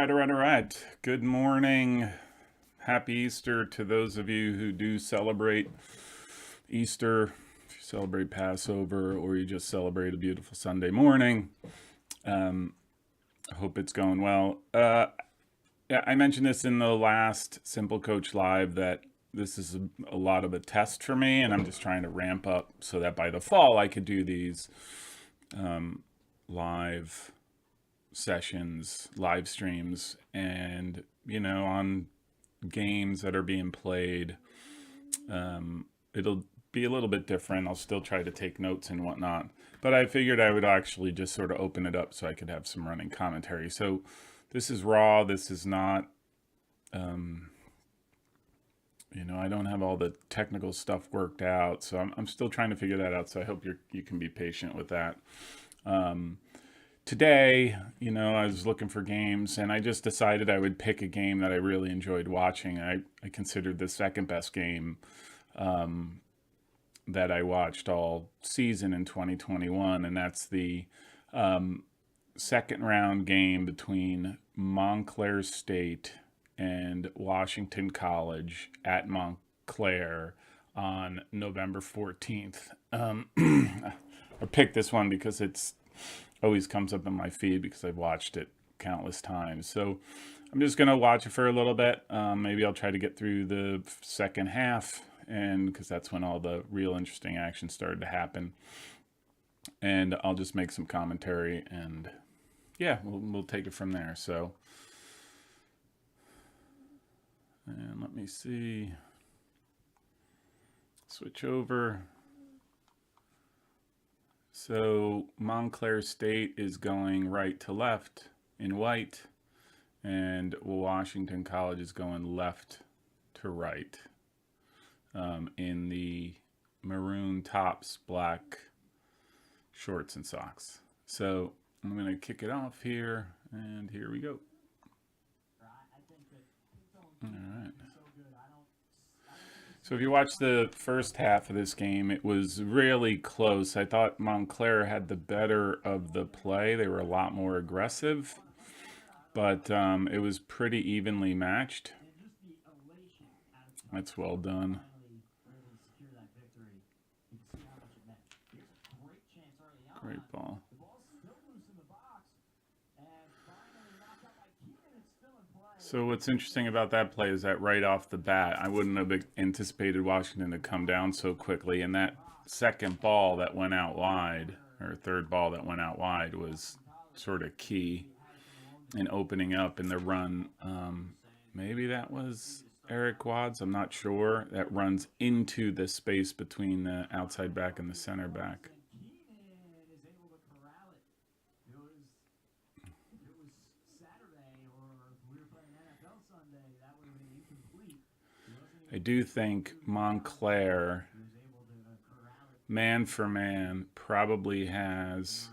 All right. Good morning. Happy Easter to those of you who do celebrate Easter. If you celebrate Passover or you just celebrate a beautiful Sunday morning, I hope it's going well. Yeah, I mentioned this in the last SimpleCoach Live that this is a lot of a test for me, and I'm just trying to ramp up so that by the fall I could do these live sessions, live streams, and on games that are being played. It'll be a little bit different. I'll still try to take notes and whatnot, but I figured I would actually just sort of open it up so I could have some running commentary. So this is raw. This is not, I don't have all the technical stuff worked out, so I'm still trying to figure that out. So I hope you can be patient with that. Today, I was looking for games and I just decided I would pick a game that I really enjoyed watching. I considered the second best game that I watched all season in 2021, and that's the second round game between Montclair State and Washington College at Montclair on November 14th. I picked this one because it's always comes up in my feed because I've watched it countless times. So I'm just going to watch it for a little bit. Maybe I'll try to get through the second half, and because that's when all the real interesting action started to happen. And I'll just make some commentary, and yeah, we'll take it from there. So, and let me see. Switch over. So Montclair State is going right to left in white, and Washington College is going left to right in the maroon tops, black shorts and socks. So I'm going to kick it off here, and here we go. All right. So if you watch the first half of this game, it was really close. I thought Montclair had the better of the play. They were a lot more aggressive, but it was pretty evenly matched. That's well done. Great ball. So what's interesting about that play is that right off the bat, I wouldn't have anticipated Washington to come down so quickly. And that second ball that went out wide, or third ball that went out wide, was sort of key in opening up in the run. Maybe that was Eric Wads, I'm not sure. That runs into the space between the outside back and the center back. I do think Montclair, man for man, probably has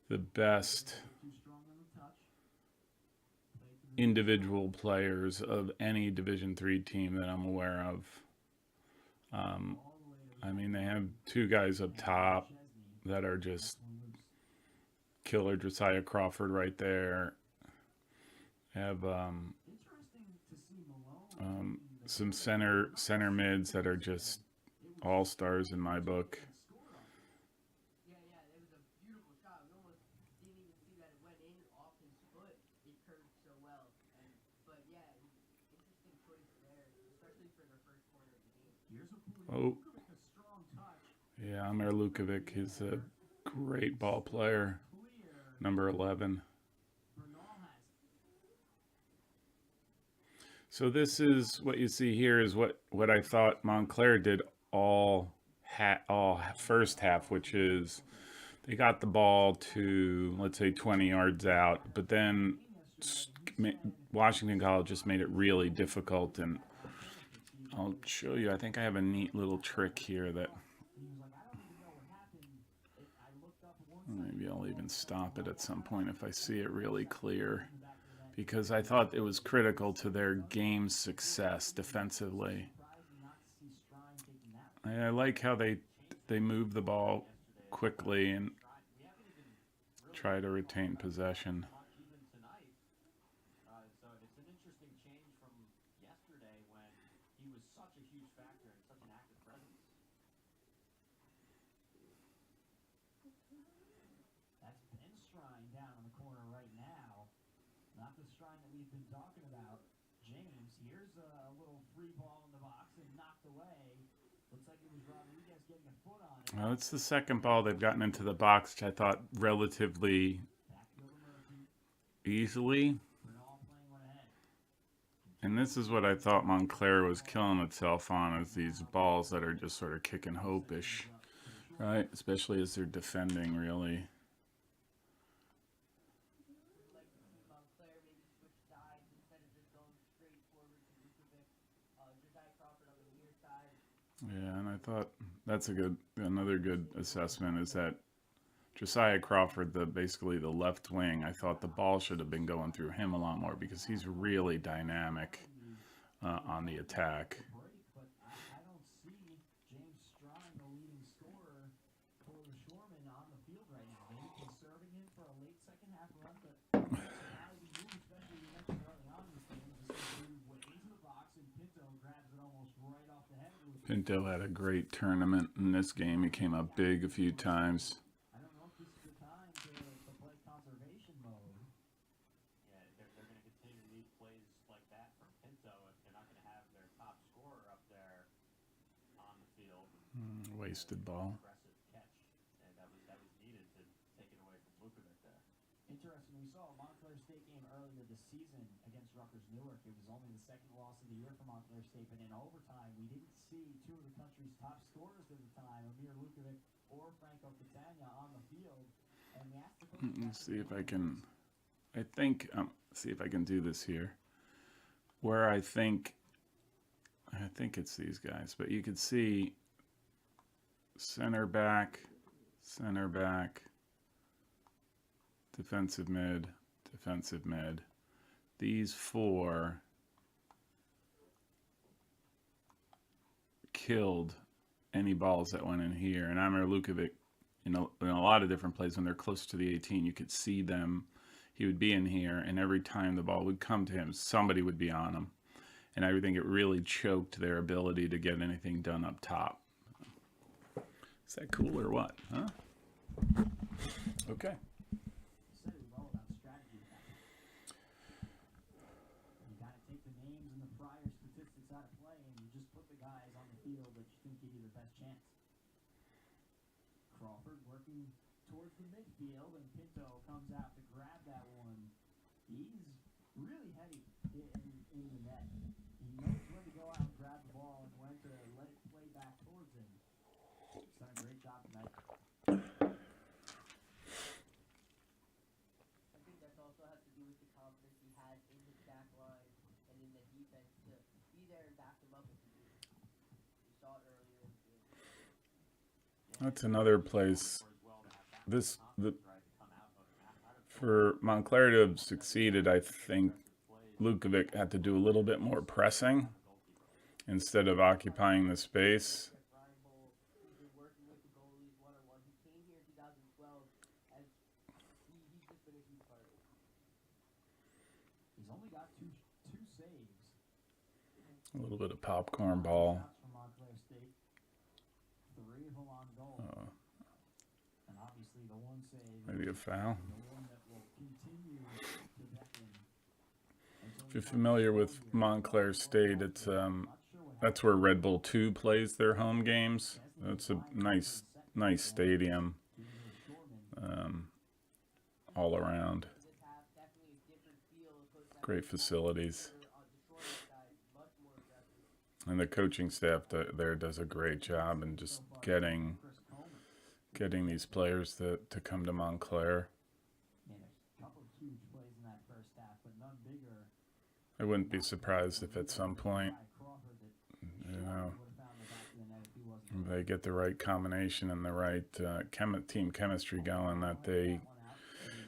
the best individual players of any Division III team that I'm aware of. I mean, they have two guys up top that are just killer. Josiah Crawford right there. Have some center mids that are just all stars in my book. Oh, yeah, Amir Lukovic is a great ball player, number 11. So this is what you see here is what I thought Montclair did all first half, which is they got the ball to, let's say, 20 yards out, but then Washington College just made it really difficult. And I'll show you, I think I have a neat little trick here that maybe I'll even stop it at some point if I see it really clear, because I thought it was critical to their game success defensively. I like how they move the ball quickly and try to retain possession. he was such a huge factor and such an active presence. That's Ben Strine down in the corner right now. Not the Strine that we've been talking about. James, here's a little free ball in the box and knocked away. Looks like it was Rodriguez getting a foot on it. Well, it's the second ball they've gotten into the box, which I thought relatively easily. And this is what I thought Montclair was killing itself on, is these balls that are just sort of kicking hope-ish, right? Especially as they're defending, really. Yeah, and I thought that's another good assessment is that Josiah Crawford, basically the left wing, I thought the ball should have been going through him a lot more because he's really dynamic on the attack. I don't see James Strine, the leading scorer for the Shoremen, on the field right now. Maybe conserving him for a late second half run, but how he moves, especially you mentioned early on in this game, just went into the box and Pinto grabs it almost right off the head. Pinto had a great tournament in this game. He came up big a few times. I don't know if this is the time to play conservation mode. Yeah, they're going to continue to need plays like that from Pinto if they're not going to have their top scorer up there on the field. Wasted ball. Aggressive catch, and that was needed to take it away from Lukovic there. Interesting, we saw a Montclair State game earlier this season against Rutgers Newark. It was only the second loss of the year for Montclair State, but in overtime, we didn't see two of the country's top scorers at the time, Amir Lukovic or Franco Catania, on the field. And we asked the coach, let's see if I can. See if I can do this here. Where I think it's these guys, but you could see center back, defensive mid. These four killed any balls that went in here. And Amir Lukovic, in a lot of different plays when they're close to the 18, you could see them. He would be in here, and every time the ball would come to him, somebody would be on him. And I think it really choked their ability to get anything done up top. Is that cool or what? Huh? Okay. Crawford working towards the midfield, and Pinto comes out to grab that one. He's really heavy in the net. He knows when to go out and grab the ball and when to let it play back towards him. He's done a great job tonight. I think that also has to do with the confidence he has in his back line and in the defense to be there and back him up if he needs. We saw it earlier in the game. That's another place. For Montclair to have succeeded, I think Lukovic had to do a little bit more pressing instead of occupying the space. He's only got two saves. A little bit of popcorn ball. Maybe a foul. If you're familiar with Montclair State, it's that's where Red Bull 2 plays their home games. It's a nice stadium all around. Great facilities. And the coaching staff there does a great job in just getting these players to come to Montclair. I wouldn't be surprised if at some point, they get the right combination and the right team chemistry going, that they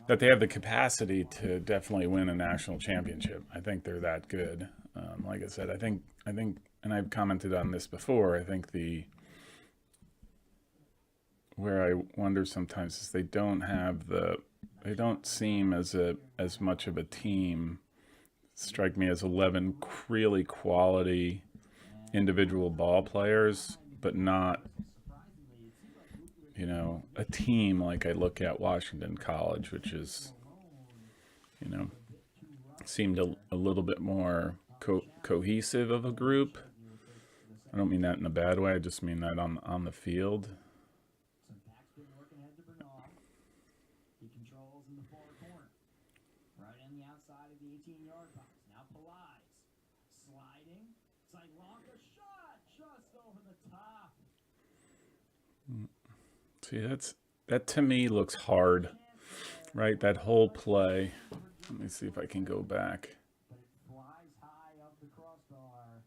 have the capacity to definitely win a national championship. I think they're that good. Like I said, I think, and I've commented on this before, I think where I wonder sometimes is they don't seem as much of a team. Strike me as 11 really quality individual ball players, but not, a team like I look at Washington College, which is, seemed a little bit more cohesive of a group. I don't mean that in a bad way. I just mean that on the field. Some backspin working ahead to Bernal. He controls in the far corner. Right on the outside of the 18-yard box. Now Pilates. Sliding. Silanka shot just over the top. See, that to me looks hard, right? That whole play. Let me see if I can go back. But it flies high up the crossbar.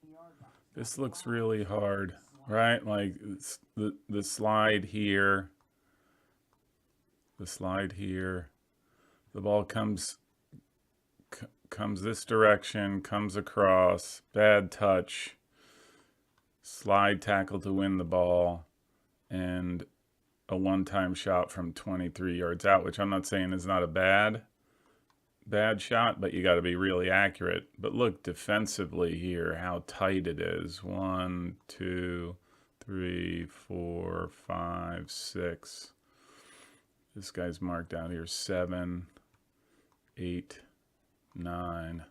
Yard box. This looks really hard, right? Like the slide here, the ball comes this direction, comes across, bad touch, slide tackle to win the ball, and a one-time shot from 23 yards out, which I'm not saying is not a bad shot, but you got to be really accurate. But look defensively here how tight it is. 1, 2, 3, 4, 5, 6. This guy's marked out here 7, 8, 9.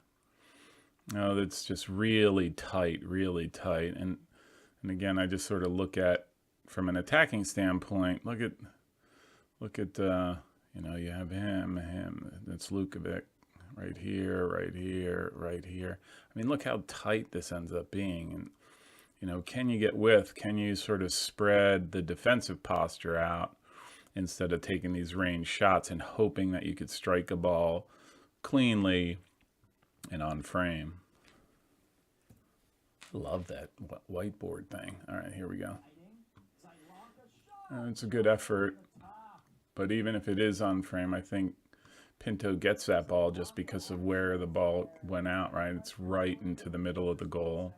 No, that's just really tight, and again, I just sort of look at from an attacking standpoint. Look at you have him. That's Lukovic right here. I mean, look how tight this ends up being. And, can you get width? Can you sort of spread the defensive posture out instead of taking these range shots and hoping that you could strike a ball cleanly and on frame? Love that whiteboard thing. All right, here we go. It's a good effort. But even if it is on frame, I think Pinto gets that ball just because of where the ball went out, right? It's right into the middle of the goal.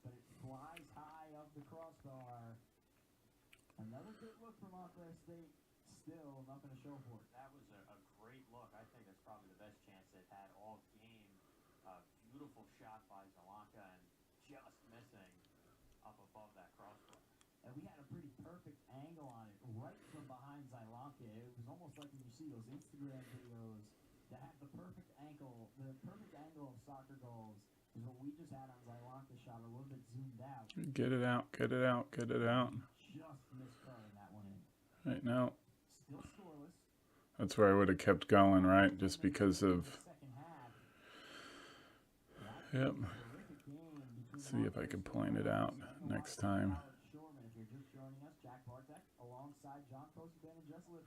But it flies high up the crossbar. Another good look from Montclair State. Still nothing to show for it. That was a great look. I think that's probably the best chance they've had all game. Beautiful shot by Zalanka and just missing up above that crossbar. And we had a pretty perfect angle on it, right from behind Zylanka. It was almost like when you see those Instagram videos that have the perfect angle. The perfect angle of soccer goals is what we just had on Zylanka's shot, a little bit zoomed out. Get it out. Just missed curling that one in. Right now. Still scoreless. That's where I would have kept going, right? Just because of. Second half. Yep. Let's see if I can point it out next time.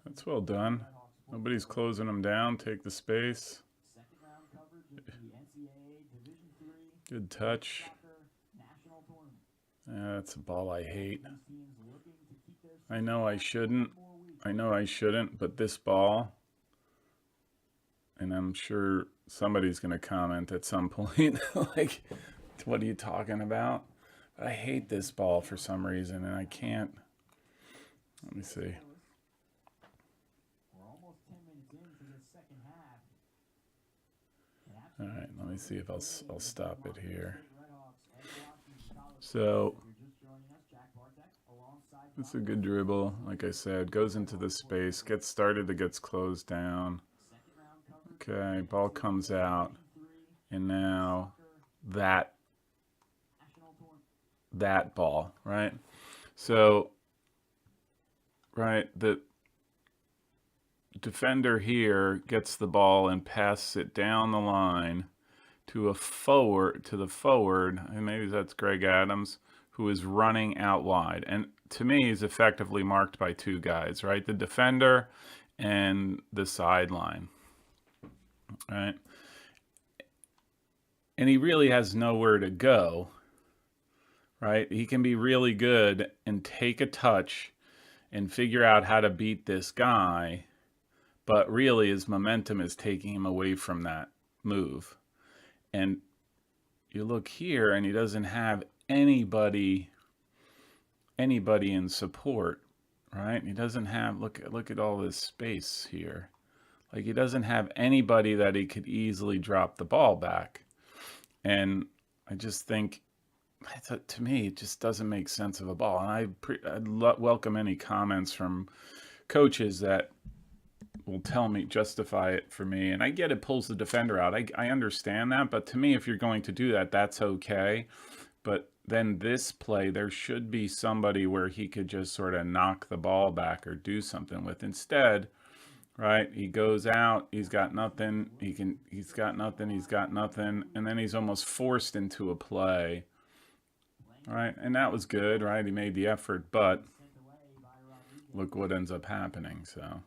That's well done. Nobody's closing them down. Take the space. Good touch. That's a ball I hate. I know I shouldn't, but this ball, and I'm sure somebody's going to comment at some point, like, what are you talking about? But I hate this ball for some reason, and I can't. Let me see. All right, let me see if I'll stop it here. So it's a good dribble, like I said, goes into the space, gets started, it gets closed down. Okay, ball comes out, and now that ball, right? So, right, the defender here gets the ball and passes it down the line to the forward, and maybe that's Greg Adams, who is running out wide. And to me, he's effectively marked by two guys, right? The defender and the sideline, right? And he really has nowhere to go, right? He can be really good and take a touch and figure out how to beat this guy, but really his momentum is taking him away from that move. And you look here and he doesn't have anybody in support, right? He doesn't have, look at all this space here. Like, he doesn't have anybody that he could easily drop the ball back. And I just think to me, it just doesn't make sense of a ball. And I'd welcome any comments from coaches that will tell me, justify it for me. And I get it pulls the defender out. I understand that. But to me, if you're going to do that, that's okay. But then this play, there should be somebody where he could just sort of knock the ball back or do something with. Instead, right, he goes out, he's got nothing, he's got nothing, and then he's almost forced into a play. Right, and that was good, right? He made the effort, but look what ends up happening. So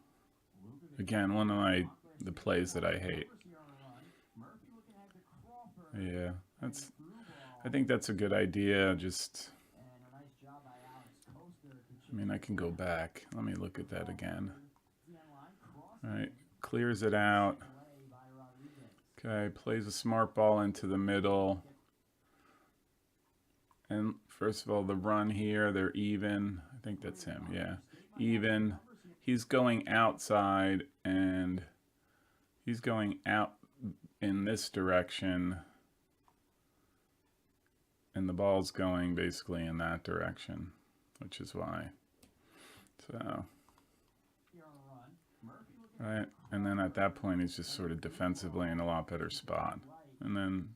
again, one of the plays that I hate. Yeah, I think that's a good idea. Just, I mean, I can go back. Let me look at that again. All right, clears it out. Okay, plays a smart ball into the middle. And first of all, the run here, they're even. I think that's him, yeah. Even. He's going outside, and he's going out in this direction. And the ball's going basically in that direction, which is why. So, right. And then at that point, he's just sort of defensively in a lot better spot. And then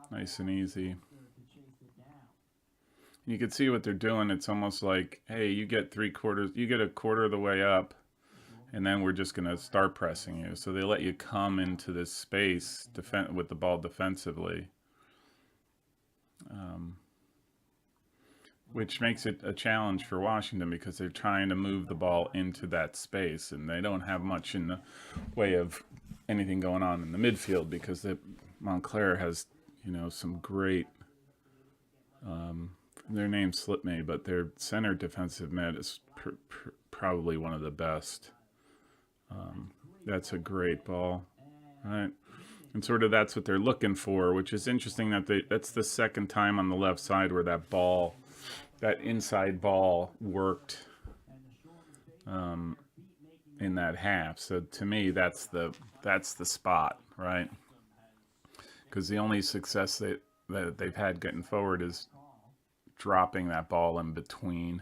nice and easy. You can see what they're doing. It's almost like, hey, you get a quarter of the way up, and then we're just going to start pressing you. So they let you come into this space with the ball defensively, which makes it a challenge for Washington because they're trying to move the ball into that space, and they don't have much in the way of anything going on in the midfield because Montclair has, some great. Their name slipped me, but their center defensive mid is probably one of the best. That's a great ball, right? And sort of that's what they're looking for, which is interesting that's the second time on the left side where that inside ball worked in that half. So to me, that's the spot, right? Because the only success that they've had getting forward is dropping that ball in between.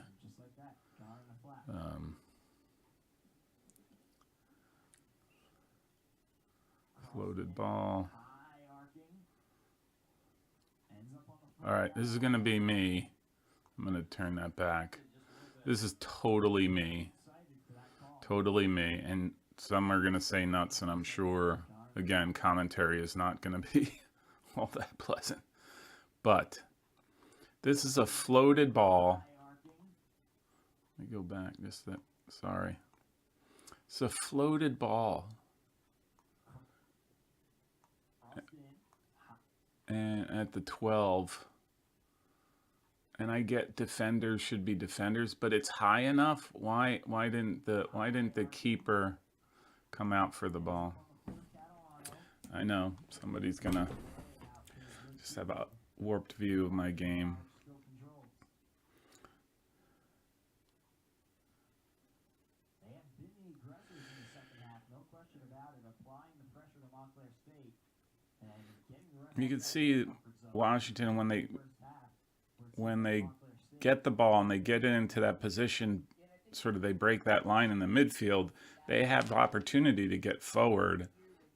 Floated ball. All right, this is going to be me. I'm going to turn that back. This is totally me. Totally me. And some are going to say nuts, and I'm sure, again, commentary is not going to be all that pleasant. But this is a floated ball. Let me go back just that. Sorry. It's a floated ball. And at the 12. And I get defenders should be defenders, but it's high enough. Why didn't the keeper come out for the ball? I know somebody's gonna just have a warped view of my game. They have been the aggressors in the second half, no question about it, applying the pressure to Montclair State and getting the rest. You can see Washington when they get the ball and they get it into that position, sort of they break that line in the midfield, they have the opportunity to get forward,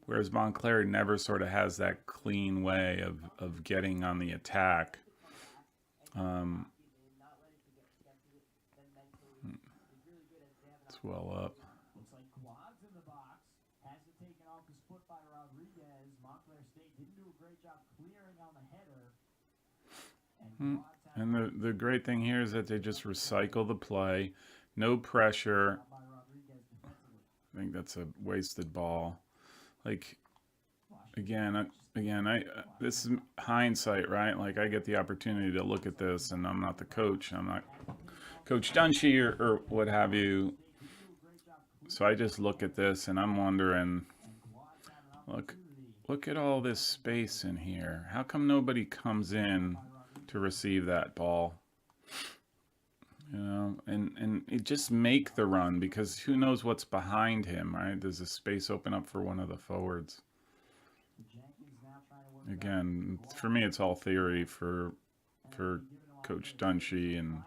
whereas Montclair never sort of has that clean way of getting on the attack. It's well up. Looks like quads in the box. Has it taken off his foot by Rodriguez. Montclair State didn't do a great job clearing on the header. And the great thing here is that they just recycle the play. No pressure. I think that's a wasted ball. Like, again, this is hindsight, right? Like, I get the opportunity to look at this, and I'm not the coach. I'm not Coach Dunshee or what have you. So I just look at this, and I'm wondering, look at all this space in here. How come nobody comes in to receive that ball? And it just make the run, because who knows what's behind him, right? There's a space open up for one of the forwards. Again, for me, it's all theory. For for Coach Dunshee and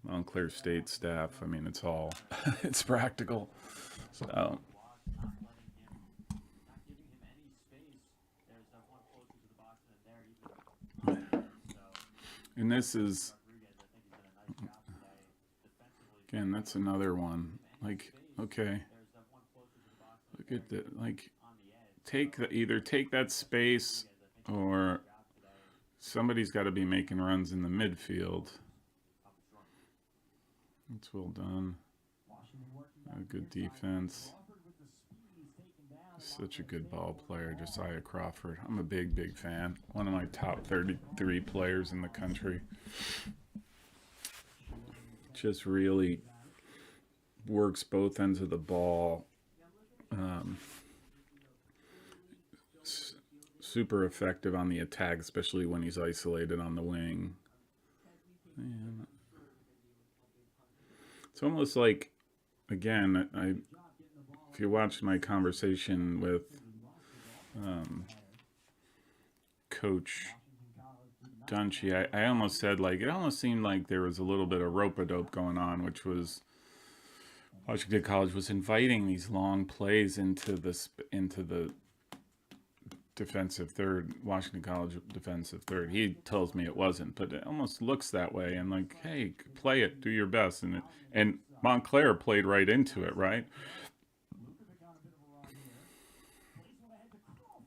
Montclair State staff. I mean, it's all it's practical. So Not giving him any space. There's one closer to the box than there even. So and this is Rodriguez, I think he's done a nice job today defensively. again, that's another one. Like, okay, There's one closer to the box look at the like on the edge. either take that space or somebody's got to be making runs in the midfield. That's well done. A good defense. Such a good ball player, Josiah Crawford. I'm a big fan. One of my top 33 players in the country. Just really works both ends of the ball. Super effective on the attack, especially when he's isolated on the wing. Man. It's almost like, again, if you watched my conversation with Coach Dunshee, I almost said, like, it almost seemed like there was a little bit of rope-a-dope going on, which was Washington College was inviting these long plays into the defensive third, Washington College defensive third. He tells me it wasn't, but it almost looks that way. And like, hey, play it, do your best. And Montclair played right into it, right?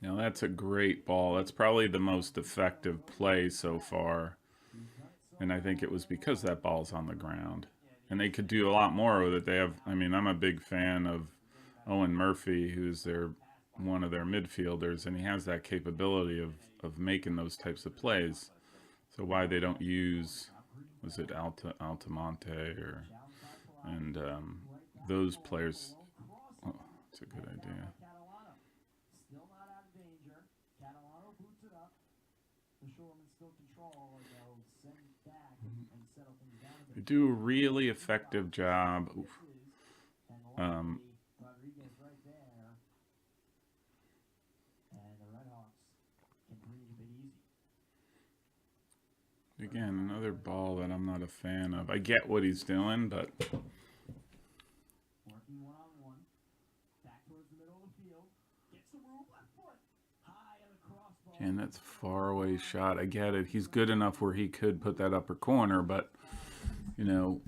Now that's a great ball. That's probably the most effective play so far. And I think it was because that ball's on the ground. And they could do a lot more with it. They have, I mean, I'm a big fan of Owen Murphy, who's one of their midfielders, and he has that capability of making those types of plays. So why they don't use, was it Altamonte and those players? Oh, it's a good idea. Still not out of danger. Catalano boots it up. The Shoremen still control, and they'll send it back and settle things down a They bit. do a really effective job. And Rodriguez right there. And the Redhawks can breathe a bit easy. Again, another ball that I'm not a fan of. I get what he's doing, but Working one-on-one. Back towards the middle of the field. Gets the room, left foot. High on the crossbar. and that's far away shot. I get it. He's good enough where he could put that upper corner, but you know,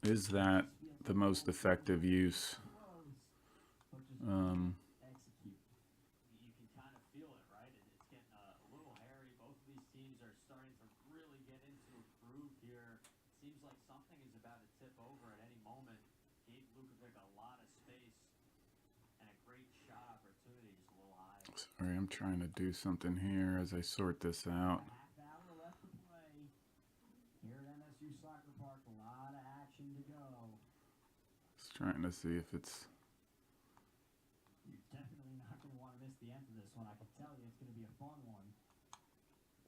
is that the most effective use? Execute. You can kind of feel it, right? It's getting a little hairy. Both of these teams are starting to really get into a groove here. Seems like something is about to tip over at any moment. Gave Lukovic a lot of space and a great shot opportunity, just a little high. Sorry, I'm trying to do something here as I sort this out. Half hour left to play. Here at MSU Soccer Park, a lot of action to go. Just trying to see if it's. You're definitely not going to want to miss the end of this one. I can tell you it's going to be a fun one.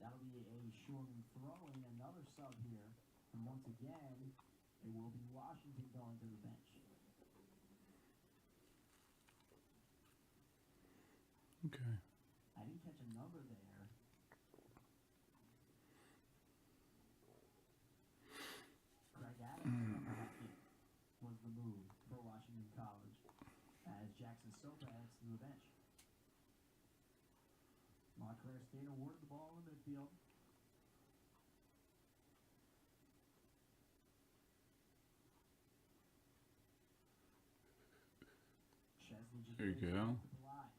That'll be a Shoreman throwing, another sub here. And once again, it will be Washington going to the bench. Okay. I didn't catch a number there. Craig Adams was the move for Washington College as Jackson Sopa heads to the bench. Montclair State awarded the ball in the midfield. Chesley just There you plays it go. back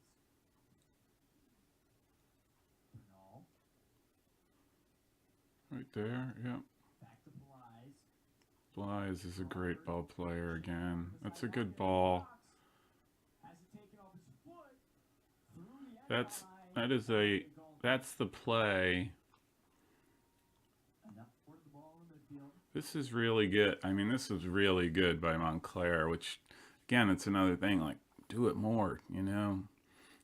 to Blythe. Bernal, Right there, yep. back to Blythe. Blythe is a great ball player again. That's a good ball. Has it taken off his foot through the end That's the play. Enough for the ball in the midfield. This is really good. I mean, this is really good by Montclair, which, again, it's another thing, like, do it more, you know?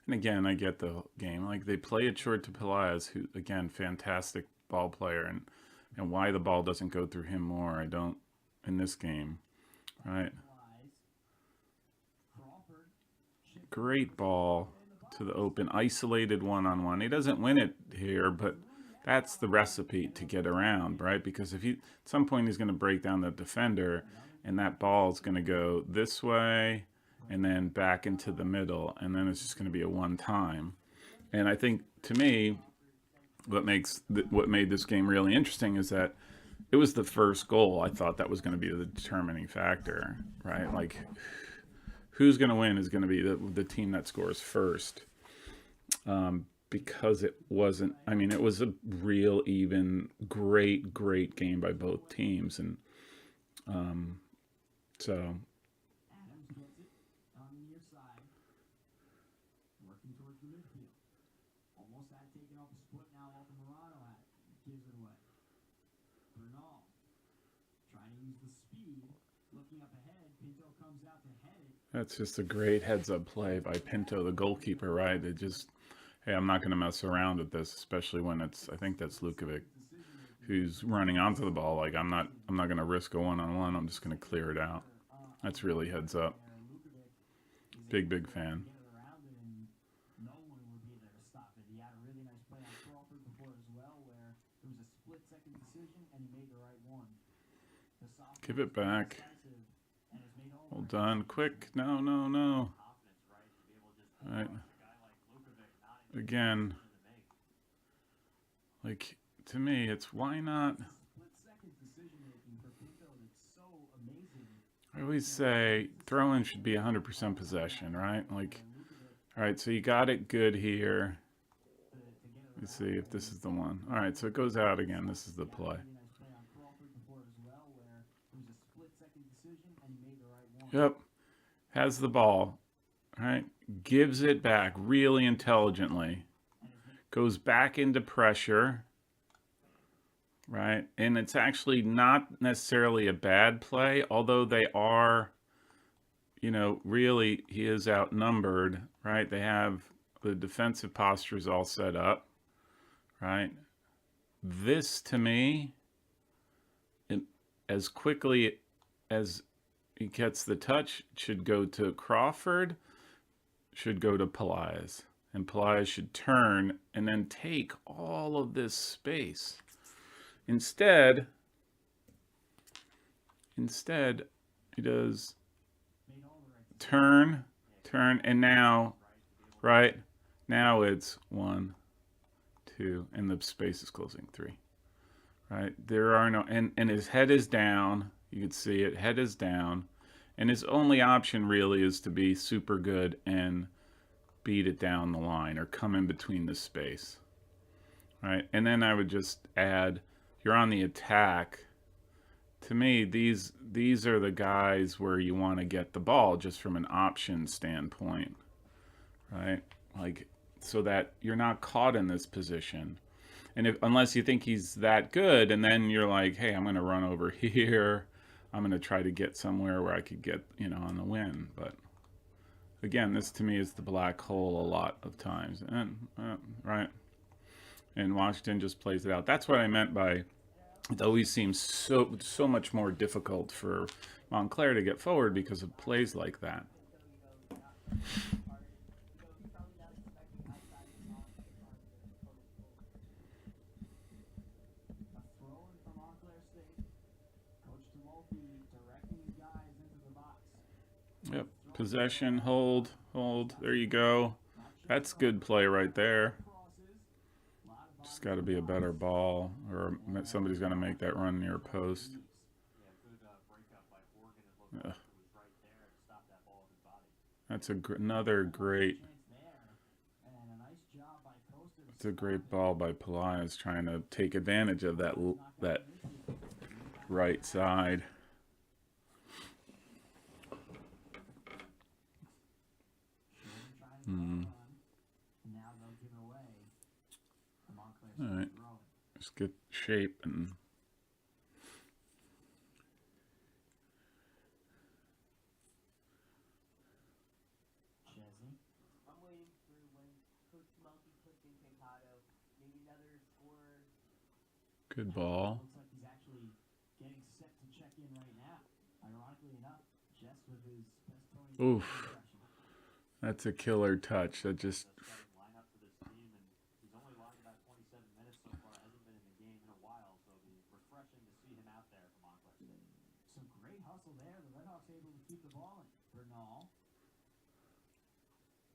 And again, I get the game. Like, they play it short to Pelaez, who, again, fantastic ball player, and why the ball doesn't go through him more, I don't, in this game, right? Crawford. Great ball to the open, isolated one-on-one. He doesn't win it here, but That's the recipe to get around, right? Because if you, at some point he's going to break down the defender, and that ball is going to go this way and then back into the middle, and then it's just going to be a one time. And I think, to me, what made this game really interesting is that it was the first goal. I thought that was going to be the determining factor, right? Like, who's going to win is going to be the team that scores first. Because it wasn't, I mean, it was a real even, great game by both teams. And so. Adams gets it on the near side, working towards the midfield. Almost had taken off a split now. Walter Morano had it. Gives it away. Bernal trying to use the speed, looking up ahead. Pinto comes out to head it. That's just a great heads-up play by Pinto, the goalkeeper, right? It just, hey, I'm not going to mess around with this, especially when it's, I think that's Lukovic, who's running onto the ball. Like, I'm not going to risk a one-on-one. I'm just going to clear it out. That's really heads up. Big fan. Get it around it, and no one would be there to stop it. He had a really nice play on Crawford before as well, where it was a split-second decision, and he made the right one. The sophomore Give it back. decisive, and has made all Well the done. Quick. No. Confidence, right? To be able to just All right. a guy like Lukovic not even Again, to make. like, to me, it's why not? split-second decision-making for Pinto that's so amazing. I always say throw-in should be 100% possession, right? Like, all right, so you got it good here. Let's see if this is the one. All right, so it goes out again. This is the play. Really nice play on Crawford before as well, where it was a split-second decision, and he made the right one. Yep. Has the ball. All right. Gives it back really intelligently. Goes back into pressure. Right. And it's actually not necessarily a bad play, although they are, really, he is outnumbered. Right. They have the defensive postures all set up. Right. This, to me, as quickly as he gets the touch, should go to Crawford, should go to Pelaez. And Pelaez should turn and then take all of this space. Instead, he does turn, and now, right? Now it's 1, 2, and the space is closing 3. Right? There are no, and his head is down. You can see it, head is down. And his only option really is to be super good and beat it down the line or come in between the space. Right? And then I would just add, you're on the attack. To me, these are the guys where you want to get the ball just from an option standpoint. Right? Like, so that you're not caught in this position. And unless you think he's that good, and then you're like, hey, I'm going to run over here. I'm going to try to get somewhere where I could get, on the win. But again, this to me is the black hole a lot of times. And right. And Washington just plays it out. That's what I meant by it always seems so much more difficult for Montclair to get forward because of plays like that. A throw-in from Montclair State. Coach Tumulty directing the guys into the box. Yep. Possession, hold. There you go. That's good play right there. Just got to be a better ball, or somebody's going to make that run near post. Ugh. That's another great. It's a great ball by Pelaez trying to take advantage of that right side. All right, just get shape and. I'm waiting for when Coach Mulkey puts in Picado, maybe another scorer. Good ball. Looks like he's actually getting set to check in right now. Ironically enough, just with his best Tony. Oof. That's a killer touch. That just. So great hustle there. The Redhawks able to keep the ball in. Bernal.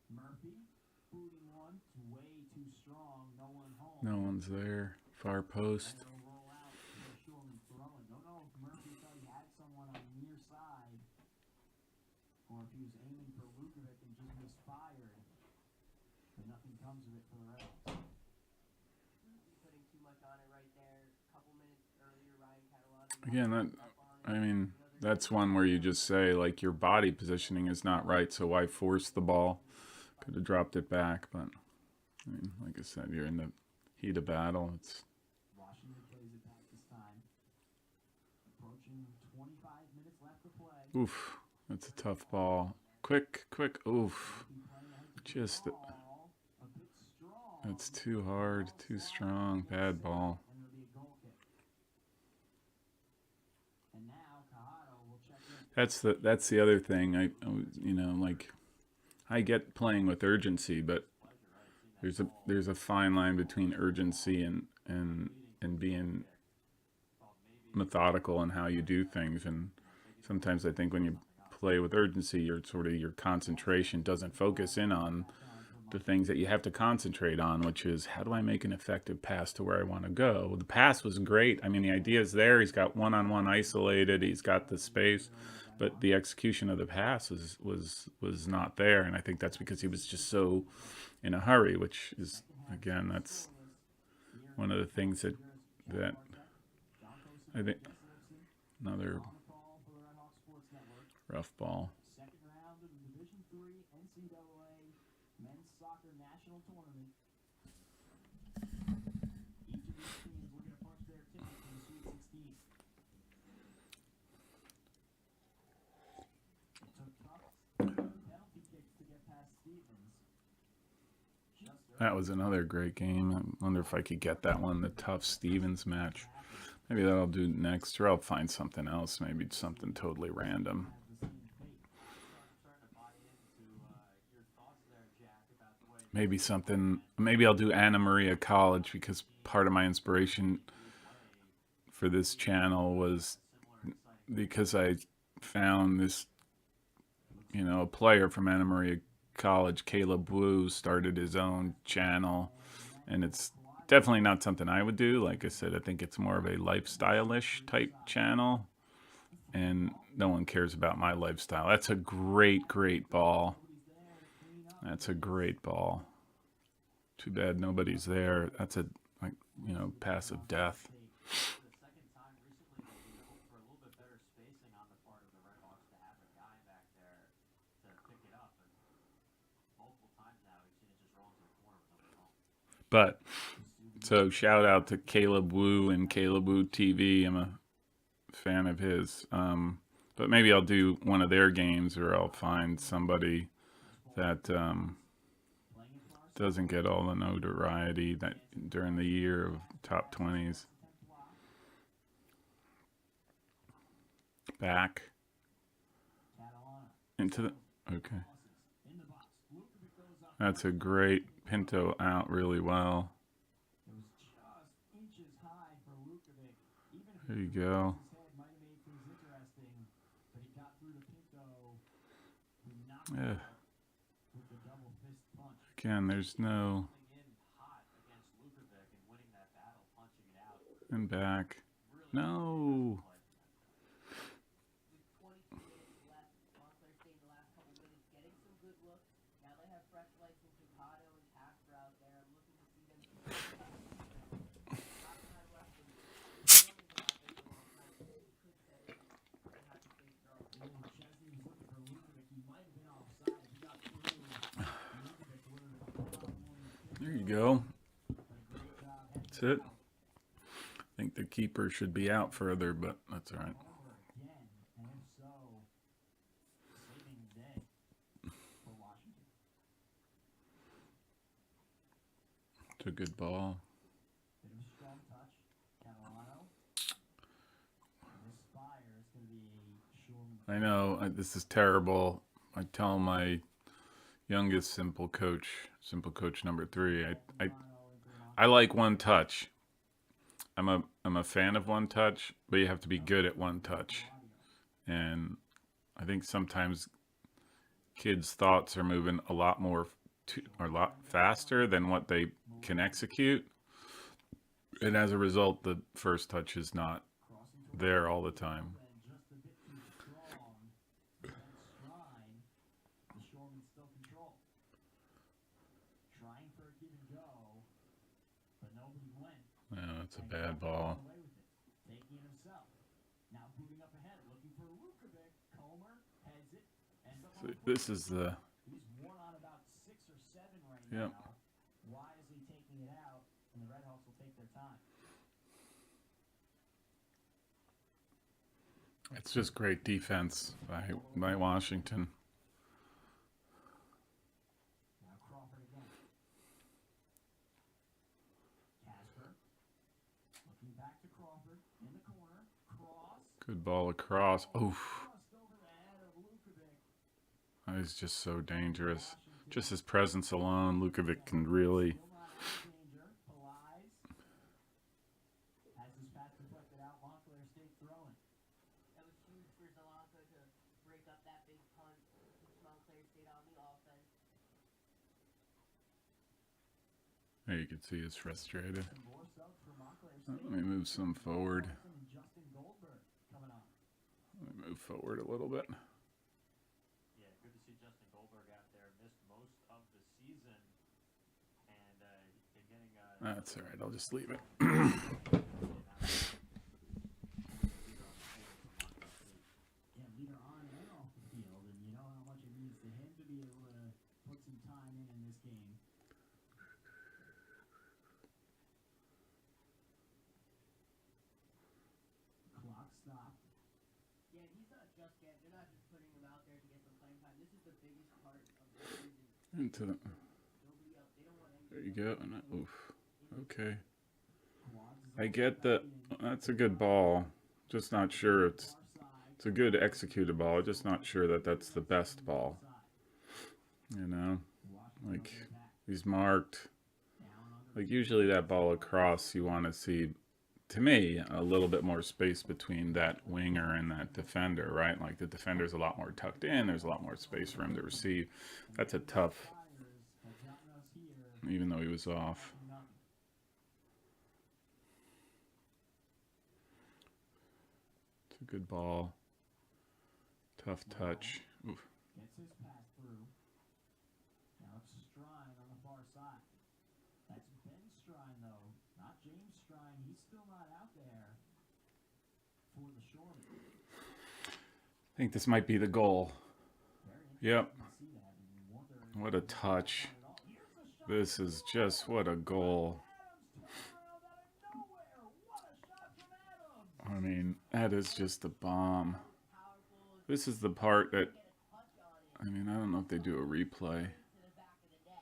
Murphy. Booting one. Way too strong. No one home. No one's there. Far post. And it'll roll out for Shulman throwing. Don't know if Murphy thought he had someone on the near side, or if he was aiming for Lukovic and just misfired. But nothing comes of it for the Redhawks. Putting too much on it right there. A couple minutes earlier, Ryan Catalano. Again, that's one where you just say, like, your body positioning is not right, so why force the ball? Could have dropped it back, but I mean, like I said, you're in the heat of battle. It's Washington plays it back this time. Approaching 25 minutes left to play. oof. That's a tough ball. Quick. Oof. Just A bit strong. that's too hard, too strong. Bad ball. And it'll be a goal kick. And now Cajado will check in. That's the other thing. I like I get playing with urgency, but there's a fine line between urgency and being methodical in how you do things. And sometimes I think when you play with urgency, your concentration doesn't focus in on the things that you have to concentrate on, which is, how do I make an effective pass to where I want to go? The pass was great. I mean, the idea is there. He's got one-on-one isolated. He's got the space, but the execution of the pass was not there. And I think that's because he was just so in a hurry, which is, again, that's one of the things that I think another rough ball. Second round of the Division III NCAA Men's Soccer National Tournament. Each of these teams looking to punch their ticket to the Sweet 16. It took tough penalty kicks to get past Stevens. That was another great game. I wonder if I could get that one, the tough Stevens match. Maybe that'll do next, or I'll find something else, maybe something totally random. Maybe I'll do Anna Maria College, because part of my inspiration for this channel was because I found this, a player from Anna Maria College, Caleb Wu, started his own channel, and it's definitely not something I would do. Like I said, I think it's more of a lifestyle-ish type channel, and no one cares about my lifestyle. That's a great ball. That's a great ball. Too bad nobody's there. That's a pass of death. But so shout out to Caleb Wu and Caleb Wu TV. I'm a fan of his. But maybe I'll do one of their games, or I'll find somebody that doesn't get all the notoriety that during the year of top 20s. Back into the okay. That's a great Pinto out really well. There you go. Yeah. Again, there's no. And back. No. With 22 minutes left, Montclair State the last couple minutes getting some good looks. Now they have fresh lights with Ducato and Castro out there. I'm looking to see them. There you go. That's it. I think the keeper should be out further, but that's all right. It's a good ball. I know this is terrible. I tell my youngest SimpleCoach number 3. I like one touch. I'm a fan of one touch, but you have to be good at one touch. And I think sometimes kids' thoughts are moving a lot a lot faster than what they can execute. And as a result, the first touch is not there all the time. And just a bit too strong. Ben Strine, the Shoreman still control. Trying for a give and go, but nobody went. Yeah, that's a And bad Comer ball. ran away with it, taking it himself. Now booting up ahead, looking for Lukovic. Comer heads it, ends up So on the this is the He's worn on about 6 or 7 right Yep. now. Wisely taking it out, and the Redhawks will take their time. it's just great defense by Washington. Now Crawford again. Casper looking back to Crawford in the corner. Cross. Good ball across. Oof. Crossed over the head of Lukovic. He's just so dangerous. Just his presence alone, Lukovic can really. Still not out of danger. Pelais has his pass deflected out. Montclair State throwing. That was huge for Zalanka to break up that big punt. Keeps Montclair State on the offense. There you can see he's frustrated. Some more subs for Montclair State. Let me move some forward. And Justin Goldberg coming on. Let me move forward a little bit. Yeah, good to see Justin Goldberg out there. Missed most of the season, and been getting. That's all right. I'll just leave it. Yeah, leader on and off the field, and you know how much it means to him to be able to put some time in this game. Clock stopped. Yeah, he's not just getting. They're not just putting him out there to get some playing time. This is the biggest part of the season. Into the. Nobody else. They don't want any. There you go. Oof. Okay. I get that. That's a good ball. Just not sure it's a good executed ball. Just not sure that that's the best ball. You know, like he's marked. Like usually that ball across, you want to see, to me, a little bit more space between that winger and that defender, right? Like the defender's a lot more tucked in. There's a lot more space for him to receive. That's a tough, even though he was off. It's a good ball. Tough touch. Oof. Gets his pass through. Now it's Strine on the far side. That's Ben Strine, though, not James Strine. He's still not out there for the Shoreman. I think this might be the goal. Very Yep. interesting to see that, and you wonder What a touch. This is just what a goal. I mean, that is just a bomb. This is the part that, I mean, I don't know if they do a replay. To the back of the net.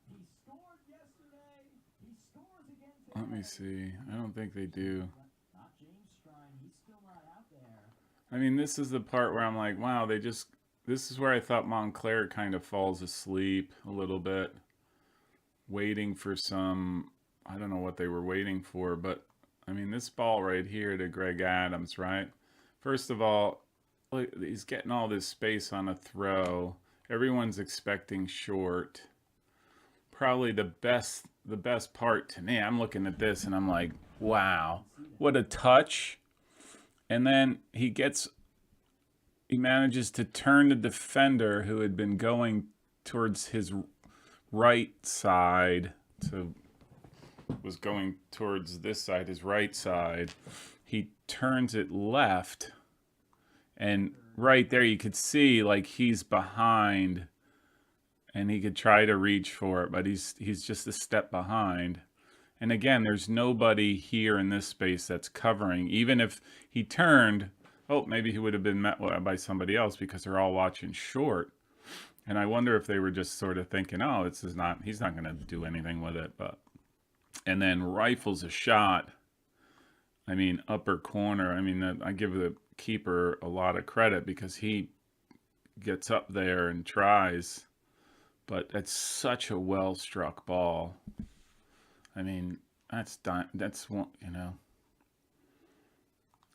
He scored yesterday. He scores again today. Let me see. I don't think they do. Not James Strine. He's still not out there. I mean, this is the part where I'm like, wow, this is where I thought Montclair kind of falls asleep a little bit, waiting for some, I don't know what they were waiting for, but I mean, this ball right here to Greg Adams, right? First of all, look, he's getting all this space on a throw. Everyone's expecting short. Probably the best part to me, I'm looking at this and I'm like, wow, what a touch. And then he manages to turn the defender who had been going towards his right side, was going towards this side, his right side. He turns it left, and right there you could see like he's behind, and he could try to reach for it, but he's just a step behind. And again, there's nobody here in this space that's covering. Even if he turned, maybe he would have been met by somebody else because they're all watching short. And I wonder if they were just sort of thinking, oh, he's not going to do anything with it. And then rifles a shot. I mean, upper corner. I mean, I give the keeper a lot of credit because he gets up there and tries. But that's such a well-struck ball. I mean, that's one,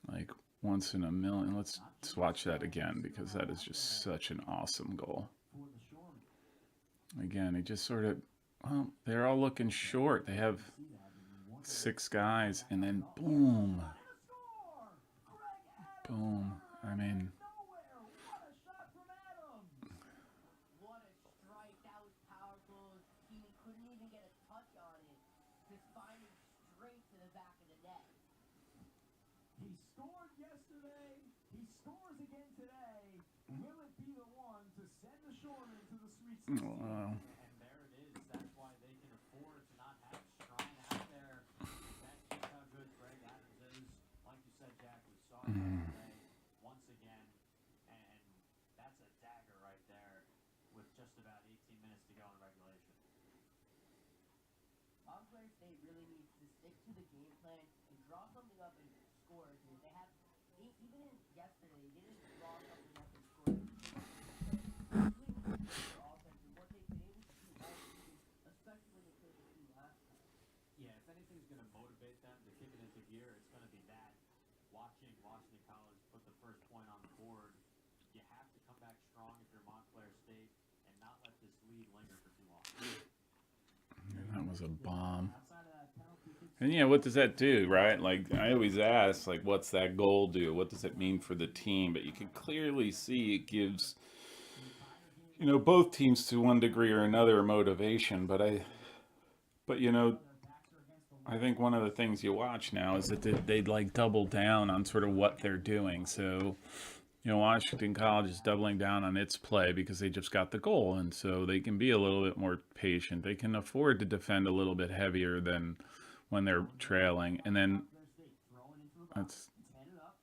like once in a million. Let's watch that again because that is just such an awesome goal. for the Shoremen. Again, he just sort of, well, they're all looking short. They have See that, and you wonder 6 guys, and then boom, what a score! Greg Adams boom. I mean, nowhere. What a shot from Adams! What a strike. That was powerful. Keenan couldn't even get a touch on it. Just finding straight to the back of the net. He scored yesterday. He scores again today. Will it be the one to send the Shoremen to the Sweet 16? wow. And there it is. That's why they can afford to not have Strine out there. That's just how good Greg Adams is. Like you said, Jack, we saw it yesterday once again. And that's a dagger right there with just about 18 minutes to go in regulation. Montclair State really needs to stick to the game plan and draw something up and score here. They have, even in yesterday, they didn't draw something up and score. Their offense and what they've been able to do all season, especially when they played the team last time. Yeah, if anything's going to motivate them to kick it into gear, it's going to be that. Watching Washington College put the first point on the board, you have to come back strong if you're Montclair State and not let this lead linger for too long. That was a bomb. Outside of that penalty kick, And yeah, what does that do, right? Like, I always ask, like, what's that goal do? What does it mean for the team? But you can clearly see it gives, both teams to one degree or another motivation. But I think one of the things you watch now is that they'd like double down on sort of what they're doing. So, Washington College is doubling down on its play because they just got the goal. And so they can be a little bit more patient. They can afford to defend a little bit heavier than when they're trailing. And then Montclair State throwing into the box. that's It's headed up.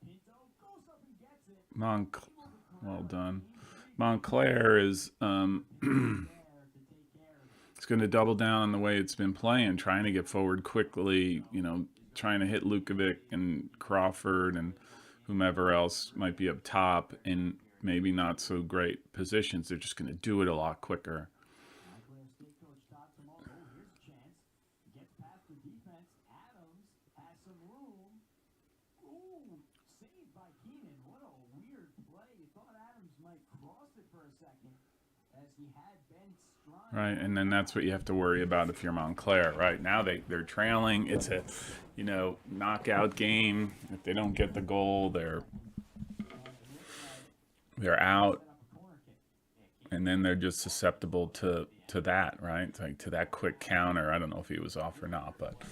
Pinto goes up and gets it. well done. Montclair is There to take care of it. it's going to double down on the way it's been playing, trying to get forward quickly, trying to hit Lukovic and Crawford and whomever else might be up top in maybe not so great positions. They're just going to do it a lot quicker. Montclair State coach Todd Tomo. Oh, here's a chance. Gets past the defense. Adams has some room. Ooh, saved by Keenan. What a weird play. You thought Adams might cross it for a second as he had Ben Strine. Right, and then that's what you have to worry about if you're Montclair. Right now they're trailing. It's a knockout game. If they don't get the goal, they're out, Set up a corner kick. and then they're just susceptible to that, right? It's like to that quick counter. I don't know if he was off or not, but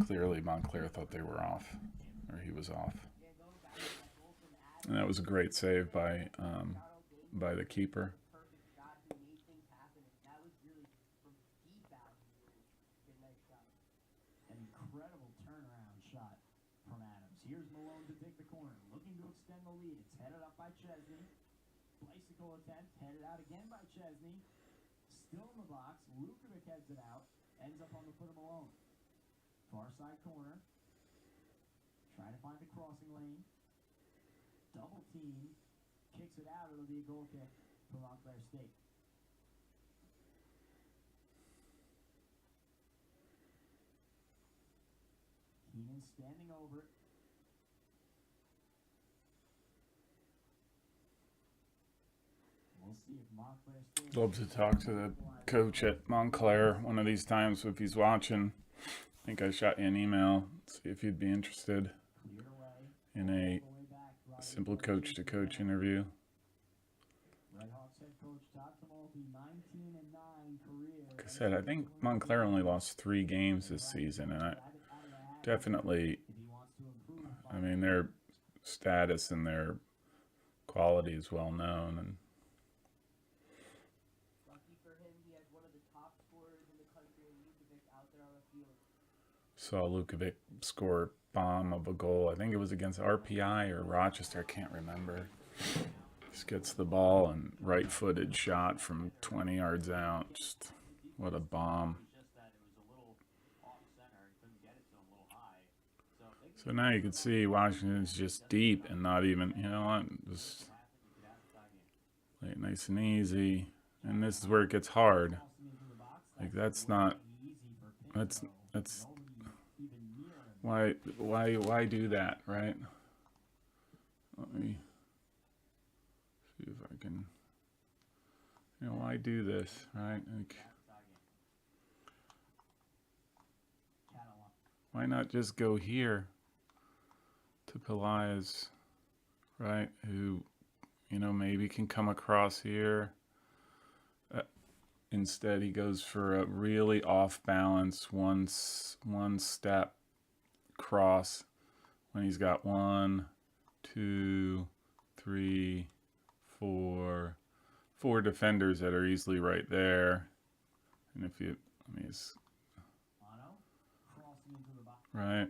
clearly Montclair thought they were off, or he was off. And that was a great save by the keeper. Perfect shot. He made things happen. And that was really from deep out. Good, nice shot. An incredible turnaround shot from Adams. Here's Malone to take the corner, looking to extend the lead. It's headed up by Chesney. Bicycle attempt, headed out again by Chesney. Still in the box. Lukovic heads it out. Ends up on the foot of Malone. Far side corner. Trying to find the crossing lane. Double team. Kicks it out. It'll be a goal kick for Montclair State. Keenan standing over it. We'll see if Montclair State. Love to talk to the coach at Montclair one of these times if he's watching. I think I shot you an email. See if you'd be interested Cleared away. in a All the way back. Roger simple Coach coach to coach interview. Redhawks head coach Todd Tumulty, 19-9 career. Like I said, I think Montclair only lost 3 games this season, and I definitely, If he wants to improve, I mean, their status and their quality is well known, and Lucky for him, he has one of the top scorers in the country in Lukovic out there on the field. saw Lukovic score a bomb of a goal. I think it was against RPI or Rochester. I can't remember. Just gets the ball and right-footed shot from 20 yards out. Just what a bomb. Just that it was a little off center and couldn't get it to him a little high. So if they So now you can see Washington's just deep and not even, just play it nice and easy. And this is where it gets hard. Like that's not, that's even near him. Why do that, right? Let me see if I can. Why do this, right? Like, why not just go here to Pelaez, right? Who, maybe can come across here. Instead, he goes for a really off balance one step cross when he's got 1, 2, 3, 4 defenders that are easily right there. And if you, right,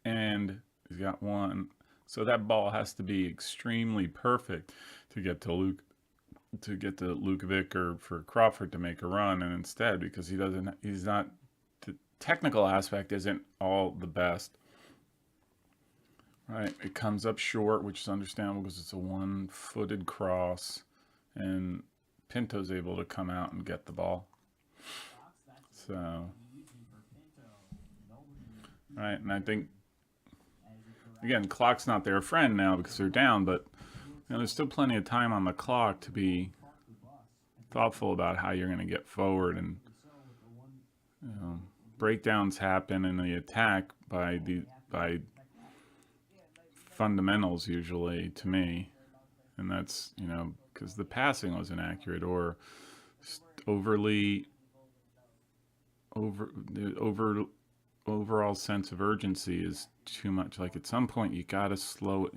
and he's got 1. So that ball has to be extremely perfect to get to Lukovic or for Crawford to make a run, and instead, because he's not, the technical aspect isn't all the best. Right, it comes up short, which is understandable because it's a one-footed cross, and Pinto's able to come out and get the ball. So, right, and I think, again, clock's not their friend now because they're down, but there's still plenty of time on the clock to be thoughtful about how you're going to get forward, and breakdowns happen in the attack by fundamentals usually, to me, and that's because the passing was inaccurate or overall sense of urgency is too much. Like at some point you got to slow it.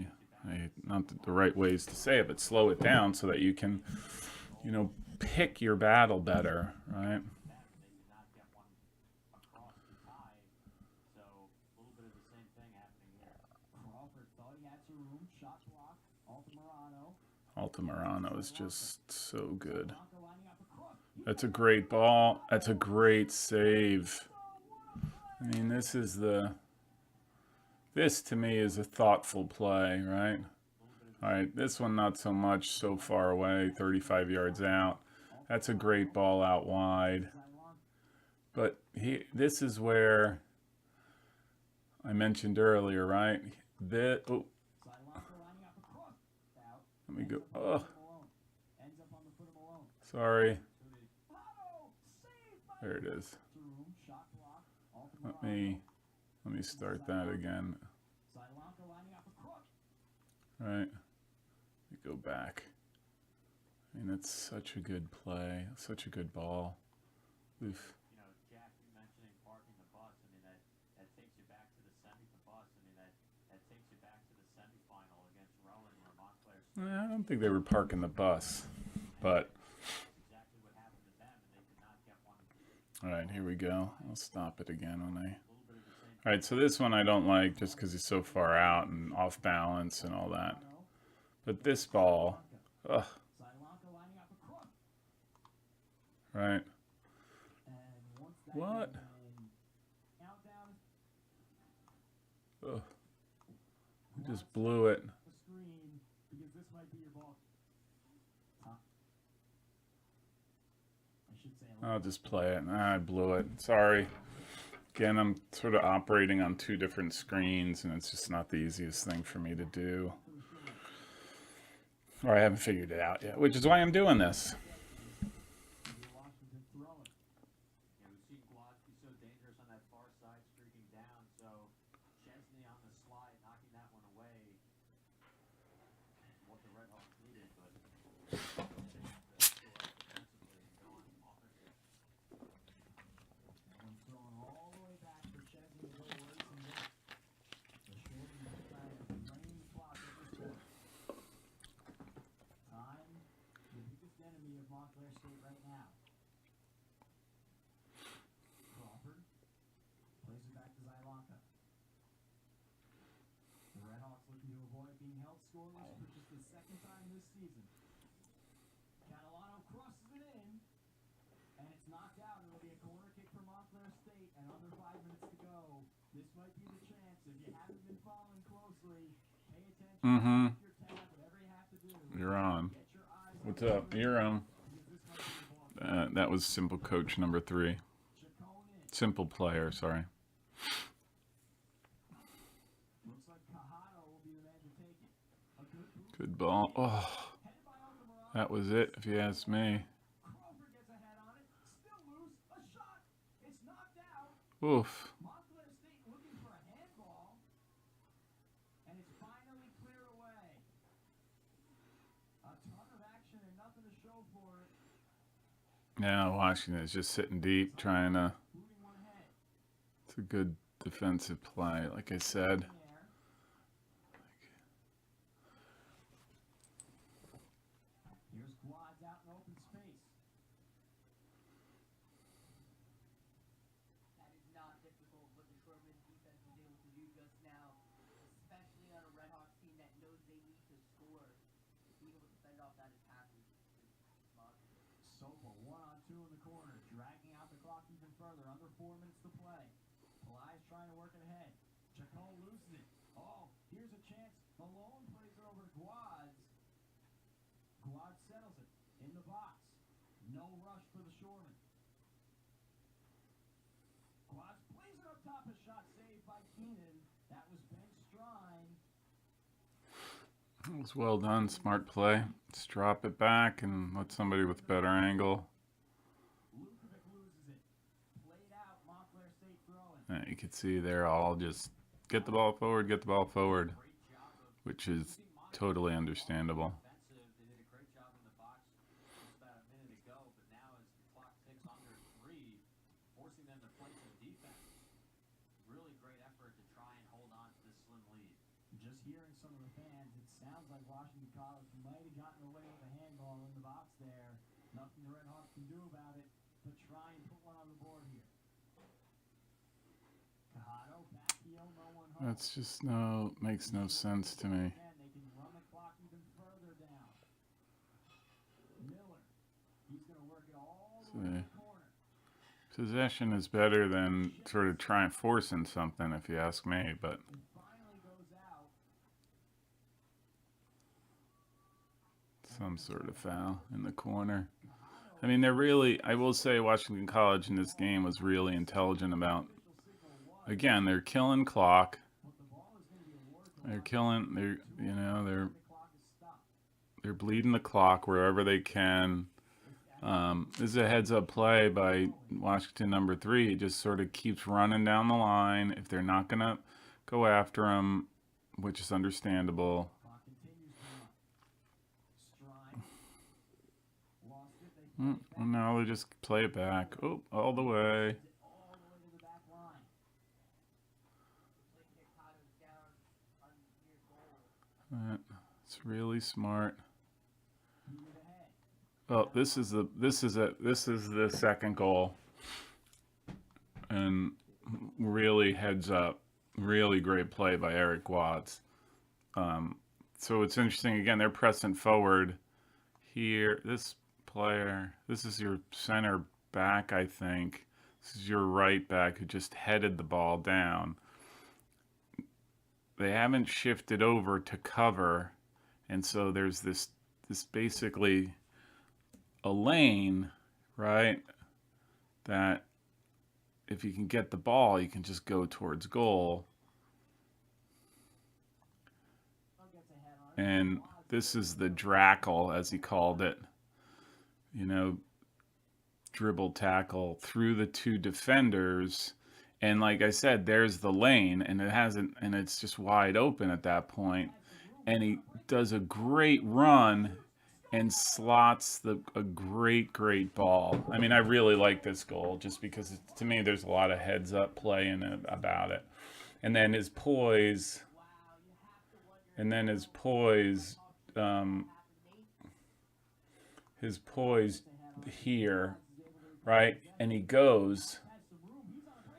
Not the right ways to say it, but slow it down so that you can pick your battle better, right? Altamirano is just so good. That's a great ball. That's a great save. I mean, this to me is a thoughtful play, right? All right, this one not so much, so far away, 35 yards out. That's a great ball out wide. But this is where I mentioned earlier, right? Let me go. Oh, sorry. There it is. Let me start that again. Right. Let me go back. I mean, that's such a good play, such a good ball. Oof. Jack, you mentioning parking the bus. I mean, that takes you back to the bus. I mean, that takes you back to the semifinal against Rowan, where Montclair State. I don't think they were parking the bus, but. Exactly what happened to them, and they could not get one. All right, here we go. I'll stop it again when I. All right, so this one I don't like just because he's so far out and off balance and all that. But this ball, ugh. Right. What? Ugh. He just blew it. I'll just play it. I blew it. Sorry. Again, I'm sort of operating on 2 different screens, and it's just not the easiest thing for me to do. Or I haven't figured it out yet, which is why I'm doing this. Montclair State right now. Crawford plays it back to Zylanka. The Redhawks looking to avoid being held scoreless for just the second time this season. Catalano crosses it in, and it's knocked out. It'll be a corner kick for Montclair State, and under 5 minutes to go. This might be the chance. If you haven't been following closely, pay attention. Your tab, whatever you have to do. You're on. What's up? You're on. That was SimpleCoach number 3. Simple player, sorry. Good ball. Oh, that was it, if you ask me. Crawford gets ahead on it. Still loose. A shot. It's knocked out. Oof. Montclair State looking for a handball. And it's finally cleared away. A ton of action and nothing to show for it. Now Washington is just sitting deep, trying to. Moving one ahead. It's a good defensive play, like I said. Here's Quads out in open space. That is not difficult what the Sherman defense was able to do just now, especially on a Red Hawks team that knows they need to score. Being able to fend off that attack is monstrous. Sopa 1-on-2 in the corner, dragging out the clock even further. Under 4 minutes to play. Pillai's trying to work it ahead. Chacon loses it. Oh, here's a chance. Malone plays it over to Quads. Quads settles it in the box. No rush for the Shoreman. Quads plays it up top. A shot saved by Keenan. That was Ben Strine. It was well done. Smart play. Let's drop it back and let somebody with better angle. Lukovic loses it. Played out. Montclair State throwing. You can see they're all just get the ball forward, which is totally understandable. They did a great job in the box just about a minute ago, but now as the clock ticks under 3, forcing them to play some defense. Really great effort to try and hold on to this slim lead. Just hearing some of the fans, it sounds like Washington College might have gotten away with a handball in the box there. Nothing the Red Hawks can do about it, but try and put one on the board here. Cajado, back heel, no one home. That's just makes no sense to me. Again, they can run the clock even further down. Miller, he's going to work it all the way to the corner. Possession is better than sort of trying forcing something, if you ask me, but It finally goes out. some sort of foul in the corner. I mean, I will say Washington College in this game was really intelligent about, again, they're killing clock. They're bleeding the clock wherever they can. This is a heads-up play by Washington number 3. He just sort of keeps running down the line. If they're not going to go after him, which is understandable. Well, now they just play it back. Oh, all the way. It's really smart. Oh, this is the second goal, and really heads up, really great play by Eric Watts. So it's interesting. Again, they're pressing forward here. This player, this is your center back, I think. This is your right back who just headed the ball down. They haven't shifted over to cover, and so there's this basically a lane, right, that if you can get the ball, you can just go towards goal. And this is the drackle, as he called it, dribble tackle through the 2 defenders. And like I said, there's the lane, and it's just wide open at that point. And he does a great run and slots a great ball. I mean, I really like this goal just because to me there's a lot of heads up play in it about it. And then his poise, here, right? And he goes,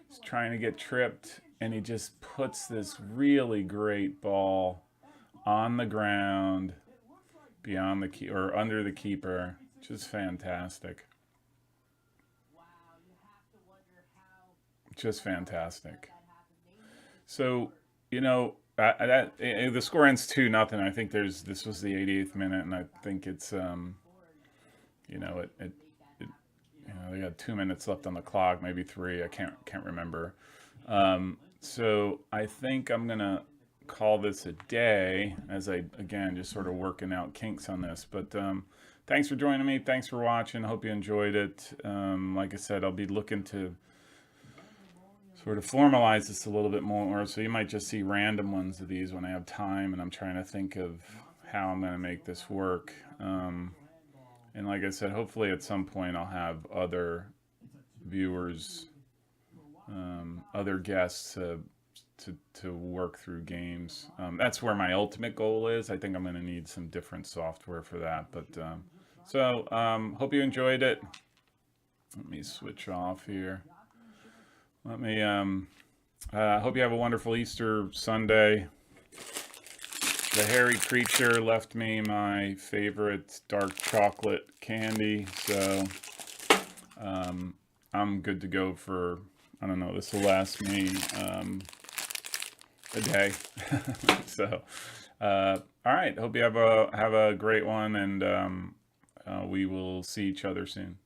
he's trying to get tripped, and he just puts this really great ball on the ground beyond or under the keeper. Just fantastic. Just fantastic. So, the score ends 2-0. I think this was the 88th minute, and I think it's they got 2 minutes left on the clock, maybe 3. I can't remember. So I think I'm gonna call this a day as I, again, just sort of working out kinks on this. But thanks for joining me. Thanks for watching. Hope you enjoyed it. Like I said, I'll be looking to sort of formalize this a little bit more. So you might just see random ones of these when I have time and I'm trying to think of how I'm going to make this work. And like I said, hopefully at some point I'll have other viewers, other guests to work through games. That's where my ultimate goal is. I think I'm going to need some different software for that. But hope you enjoyed it. Let me switch off here. Let me hope you have a wonderful Easter Sunday. The hairy creature left me my favorite dark chocolate candy, so I'm good to go for, I don't know, this will last me a day. So all right, hope you have a great one, and we will see each other soon.